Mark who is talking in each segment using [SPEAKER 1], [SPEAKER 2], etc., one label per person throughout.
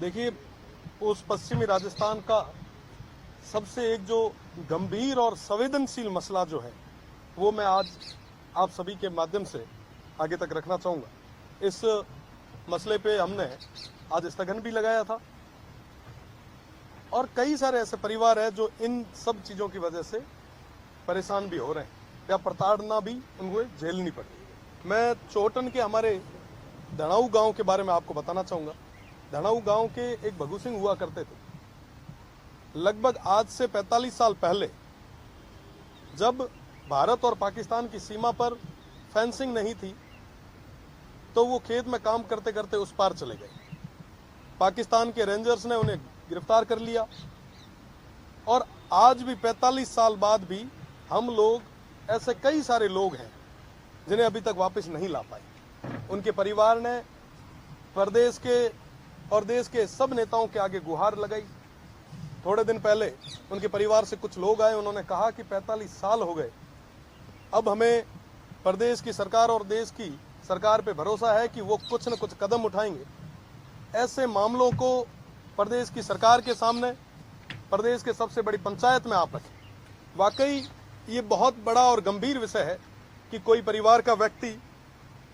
[SPEAKER 1] देखिए, उस पश्चिमी राजस्थान का सबसे एक जो गंभीर और संवेदनशील मसला जो है वो मैं आज आप सभी के माध्यम से आगे तक रखना चाहूँगा। इस मसले पे हमने आज स्थगन भी लगाया था और कई सारे ऐसे परिवार हैं जो इन सब चीज़ों की वजह से परेशान भी हो रहे हैं या प्रताड़ना भी उनको झेलनी पड़ रही है। मैं चोटन के हमारे धनाऊ गांव के बारे में आपको बताना चाहूँगा। धनाऊ गांव के एक भगू सिंह हुआ करते थे। लगभग आज से 45 साल पहले जब भारत और पाकिस्तान की सीमा पर फेंसिंग नहीं थी तो वो खेत में काम करते करते उस पार चले गए। पाकिस्तान के रेंजर्स ने उन्हें गिरफ्तार कर लिया और आज भी 45 साल बाद भी हम लोग ऐसे कई सारे लोग हैं जिन्हें अभी तक वापस नहीं ला पाए। उनके परिवार ने प्रदेश के और देश के सब नेताओं के आगे गुहार लगाई। थोड़े दिन पहले उनके परिवार से कुछ लोग आए, उन्होंने कहा कि 45 साल हो गए, अब हमें प्रदेश की सरकार और देश की सरकार पे भरोसा है कि वो कुछ न कुछ कदम उठाएंगे। ऐसे मामलों को प्रदेश की सरकार के सामने, प्रदेश के सबसे बड़ी पंचायत में आप रखें। वाकई ये बहुत बड़ा और गंभीर विषय है कि कोई परिवार का व्यक्ति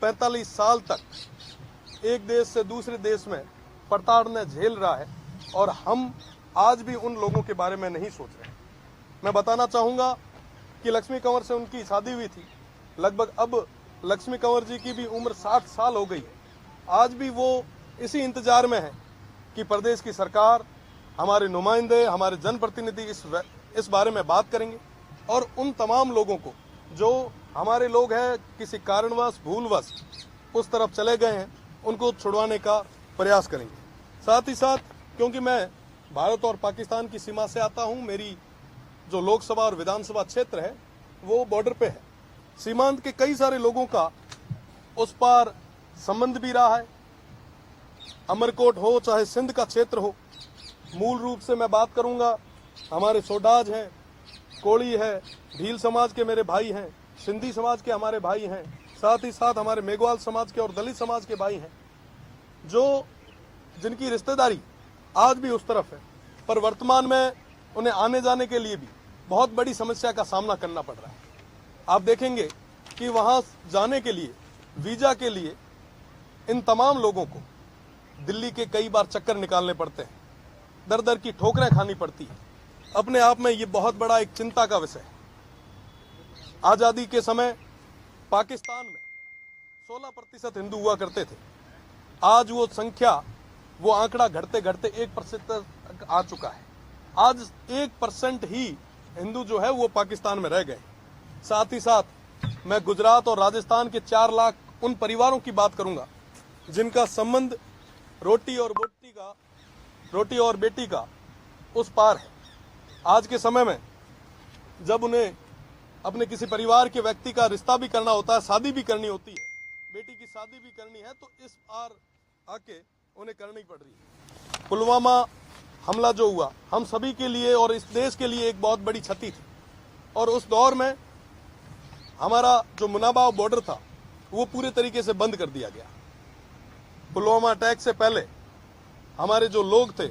[SPEAKER 1] 45 साल तक एक देश से दूसरे देश में प्रताड़ना झेल रहा है और हम आज भी उन लोगों के बारे में नहीं सोच रहे। मैं बताना चाहूँगा कि लक्ष्मी कंवर से उनकी शादी हुई थी। लगभग अब लक्ष्मी कंवर जी की भी उम्र 60 साल हो गई है। आज भी वो इसी इंतजार में है कि प्रदेश की सरकार, हमारे नुमाइंदे, हमारे जनप्रतिनिधि इस बारे में बात करेंगे और उन तमाम लोगों को जो हमारे लोग हैं किसी कारणवश भूलवश उस तरफ चले गए हैं, उनको छुड़वाने का प्रयास करेंगे। साथ ही साथ क्योंकि मैं भारत और पाकिस्तान की सीमा से आता हूं, मेरी जो लोकसभा और विधानसभा क्षेत्र है वो बॉर्डर पे है। सीमांत के कई सारे लोगों का उस पार संबंध भी रहा है। अमरकोट हो चाहे सिंध का क्षेत्र हो, मूल रूप से मैं बात करूंगा, हमारे सोडाज हैं, कोड़ी है, भील समाज के मेरे भाई हैं, सिंधी समाज के हमारे भाई हैं, साथ ही साथ हमारे मेघवाल समाज के और दलित समाज के भाई हैं, जो जिनकी रिश्तेदारी आज भी उस तरफ है, पर वर्तमान में उन्हें आने जाने के लिए भी बहुत बड़ी समस्या का सामना करना पड़ रहा है। आप देखेंगे कि वहां जाने के लिए, वीजा के लिए इन तमाम लोगों को दिल्ली के कई बार चक्कर निकालने पड़ते हैं, दर दर की ठोकरें खानी पड़ती है। अपने आप में ये बहुत बड़ा एक चिंता का विषय है। आजादी के समय पाकिस्तान में 16% हिंदू हुआ करते थे। आज वो संख्या, वो आंकड़ा घटते घटते 1% तक आ चुका है। आज 1% ही हिंदू जो है वो पाकिस्तान में रह गए। साथ ही साथ मैं गुजरात और राजस्थान के 4 लाख उन परिवारों की बात करूंगा जिनका संबंध रोटी और बेटी का उस पार है। आज के समय में जब उन्हें अपने किसी परिवार के व्यक्ति का रिश्ता भी करना होता है, शादी भी करनी होती है, बेटी की शादी भी करनी है, तो इस पार आके उन्हें करनी पड़ रही है। पुलवामा हमला जो हुआ हम सभी के लिए और इस देश के लिए एक बहुत बड़ी क्षति थी और उस दौर में हमारा जो मुनाबाव बॉर्डर था वो पूरे तरीके से बंद कर दिया गया। पुलवामा अटैक से पहले हमारे जो लोग थे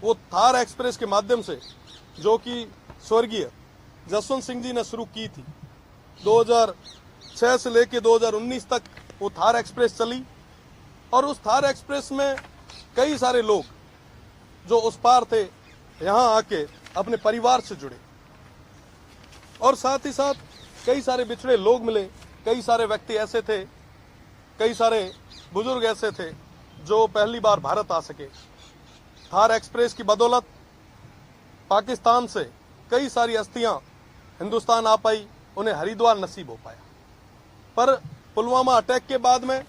[SPEAKER 1] वो थार एक्सप्रेस के माध्यम से, जो कि स्वर्गीय जसवंत सिंह जी ने शुरू की थी, 2006 से लेकर 2019 तक वो थार एक्सप्रेस चली और उस थार एक्सप्रेस में कई सारे लोग जो उस पार थे यहाँ आके अपने परिवार से जुड़े और साथ ही साथ कई सारे बिछड़े लोग मिले। कई सारे व्यक्ति ऐसे थे, कई सारे बुजुर्ग ऐसे थे जो पहली बार भारत आ सके। थार एक्सप्रेस की बदौलत पाकिस्तान से कई सारी अस्थियां हिंदुस्तान आ पाई, उन्हें हरिद्वार नसीब हो पाया। पर पुलवामा अटैक के बाद में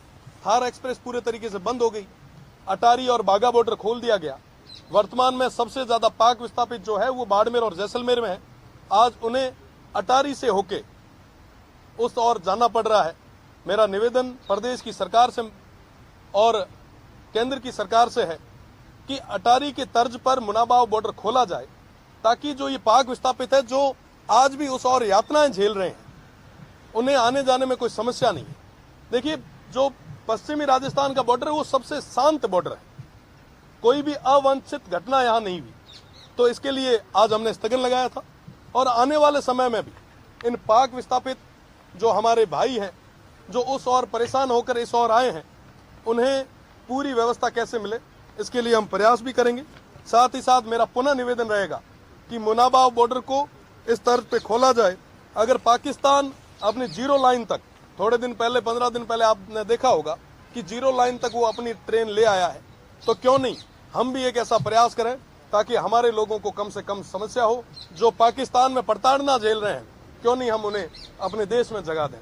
[SPEAKER 1] थार एक्सप्रेस पूरे तरीके से बंद हो गई। अटारी और बाघा बॉर्डर खोल दिया गया। वर्तमान में सबसे ज्यादा पाक विस्थापित जो है वो बाड़मेर और जैसलमेर में है। आज उन्हें अटारी से होके उस ओर जाना पड़ रहा है। मेरा निवेदन प्रदेश की सरकार से और केंद्र की सरकार से है कि अटारी के तर्ज पर मुनाबाव बॉर्डर खोला जाए ताकि जो ये पाक विस्थापित है, जो आज भी उस और यातनाएं झेल रहे हैं, उन्हें आने जाने में कोई समस्या नहीं है। देखिए, जो पश्चिमी राजस्थान का बॉर्डर है वो सबसे शांत बॉर्डर है। कोई भी अवांछित घटना यहाँ नहीं हुई। तो इसके लिए आज हमने स्थगन लगाया था और आने वाले समय में भी इन पाक विस्थापित जो हमारे भाई हैं, जो उस ओर परेशान होकर इस ओर आए हैं, उन्हें पूरी व्यवस्था कैसे मिले, इसके लिए हम प्रयास भी करेंगे। साथ ही साथ मेरा पुनः निवेदन रहेगा कि मुनाबाव बॉर्डर को इस तर्ज पे खोला जाए। अगर पाकिस्तान अपनी जीरो लाइन तक, थोड़े दिन पहले 15 दिन पहले आपने देखा होगा कि जीरो लाइन तक वो अपनी ट्रेन ले आया है, तो क्यों नहीं हम भी एक ऐसा प्रयास करें ताकि हमारे लोगों को कम से कम समस्या हो। जो पाकिस्तान में प्रताड़ना झेल रहे हैं, क्यों नहीं हम उन्हें अपने देश में जगह दें।